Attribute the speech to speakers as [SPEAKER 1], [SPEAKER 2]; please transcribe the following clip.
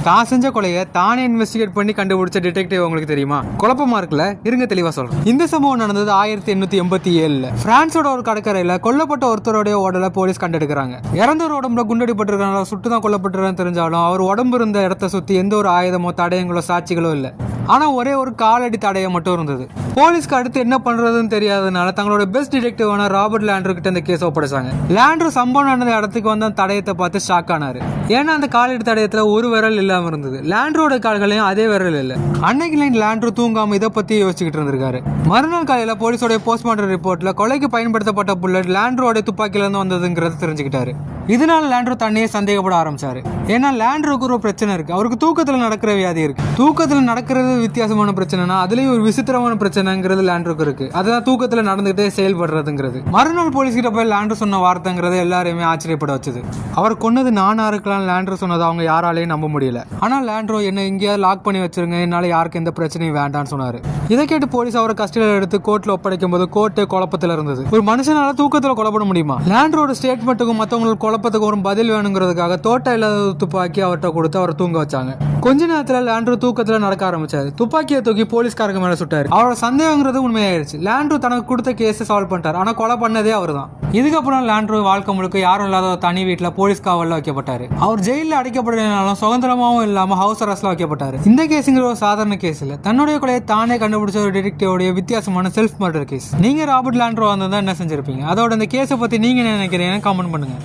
[SPEAKER 1] தான் செஞ்ச கொலையை தானே இன்வெஸ்டிகேட் பண்ணி கண்டுபிடிச்ச டிடெக்டிவ் உங்களுக்கு தெரியுமா? குழப்பமா இருக்குல்ல? இருங்க தெளிவா சொல்றேன். இந்த சம்பவம் நடந்தது 1887. பிரான்ஸோட ஒரு கடற்கரையில கொல்லப்பட்ட ஒருத்தருடைய உடலை போலீஸ் கண்டெடுக்கிறாங்க. இறந்தவர் உடம்புல குண்டடிப்பட்டிருக்காங்க, சுட்டுதான் கொல்லப்பட்டிருக்கான்னு தெரிஞ்சாலும் அவர் உடம்பு இருந்த இடத்த சுத்தி எந்த ஒரு ஆயுதமோ தடயங்களோ சாட்சிகளோ இல்ல. ஆனா ஒரே ஒரு காலடி தடயம் மட்டும் இருந்தது. போலீஸ்க்கு அடுத்து என்ன பண்றதுன்னு தெரியாதனால தங்களோட பெஸ்ட் டிடெக்டிவான ராபர்ட் லேண்ட்ரூ கிட்ட இந்த கேஸ் ஒப்படைச்சாங்க. லேண்ட்ரூ சம்பவம் நடந்த இடத்துக்கு வந்து அந்த தடயத்தை பார்த்து ஷாக் ஆனாரு. ஏன்னா அந்த காலடி தடயத்துல ஒரு விரல் இல்லாம இருந்தது. லேண்ட்ரோட கால்களையும் அதே விரல் இல்ல. அன்னைக்கு லேண்ட்ரூ தூங்காம இதை பத்தி யோசிச்சுக்கிட்டு இருந்திருக்காரு. மறுநாள் காலையில போலீஸோட போஸ்ட்மார்ட்டம் ரிப்போர்ட்ல கொலைக்கு பயன்படுத்தப்பட்ட புல்லட் லேண்ட்ரோட துப்பாக்கில இருந்து வந்ததுங்கிறத தெரிஞ்சுக்கிட்டாரு. இதனால லேண்ட்ரூ தன்னையே சந்தேகப்பட ஆரம்பிச்சாரு. ஏன்னா லேண்ட்ரூக்கு ஒரு பிரச்சனை இருக்கு. அவருக்கு தூக்கத்துல நடக்கிற வியாதி இருக்கு. தூக்கத்துல நடக்கிறது வித்தியாசமான பிரச்சனைனா அதுலயும் ஒரு விசித்திரமான பிரச்சனைங்கிறது லேண்ட்ரூக்கு இருக்கு. அதான் தூக்கத்துல நடந்துகிட்டே செயல்படுறதுங்கிறது. மறுநாள் போலீஸ் கிட்ட போய் லேண்ட்ரூ சொன்ன வார்த்தைங்கிறது எல்லாரையுமே ஆச்சரியப்பட வச்சது. அவர் கொன்னது நானா இருக்கலாம் லேண்ட்ரூ சொன்னது அவங்க யாராலையும் நம்ப முடியல. ஆனா லேண்ட்ரூ என்ன இங்கேயாவது லாக் பண்ணி வச்சிருங்க, என்னால யாருக்கு எந்த பிரச்சனையும் வேண்டாம்னு சொன்னாரு. இதை கேட்டு போலீஸ் அவரை கஸ்டடியில் எடுத்து கோர்ட்ல ஒப்படைக்கும் போது கோர்ட்டே குழப்பத்துல இருந்தது. ஒரு மனுஷனால தூக்கத்துல கொலைப்பட முடியுமா? லேண்ட்ரோட ஸ்டேட்மெண்ட்டுக்கும் மற்றவங்களுக்கு குழப்பத்துக்கு ஒரு பதில் வேணுங்கிறதுக்காக தோட்டம் இல்லாத துப்பாக்கி அவர்கிட்ட கொடுத்து அவரை தூங்க வச்சாங்க. கொஞ்ச நேரத்துல லேண்ட்ரூ தூக்கத்துல நடக்க ஆரம்பிச்சாரு. துப்பாக்கியை தூக்கி போலீஸ்காரங்க மேல சுட்டாரு. அவரோட சந்தேகங்கிறது உண்மையாயிருச்சு. லேண்ட்ரூ தனக்கு கொடுத்த கேஸை சால்வ் பண்ணிட்டாரு. ஆனா கொலை பண்ணதே அவர் தான். இதுக்கப்புறம் லேண்ட்ரூ வாழ்க்கை முழுக்க யாரும் இல்லாத ஒரு தனி வீட்டுல போலீஸ் காவல்ல வைக்கப்பட்டாரு. அவர் ஜெயில அடைக்கப்பட்டனாலும் சுதந்திரமாவும் இல்லாம ஹவுஸ் அரெஸ்ட்ல வைக்கப்பட்டாரு. இந்த கேஸுங்கிற ஒரு சாதாரண கேஸ் இல்ல. தன்னுடைய கொலையை தானே கண்டுபிடிச்ச ஒரு டிடெக்டிவோட வித்தியாசமான செல்ஃப் மர்டர் கேஸ். நீங்க ராபர்ட் லேண்ட்ரூ வந்தா என்ன செஞ்சிருப்பீங்க? அதோட இந்த கேஸை பத்தி நீங்க என்ன நினைக்கிறீங்கன்னு கமெண்ட் பண்ணுங்க.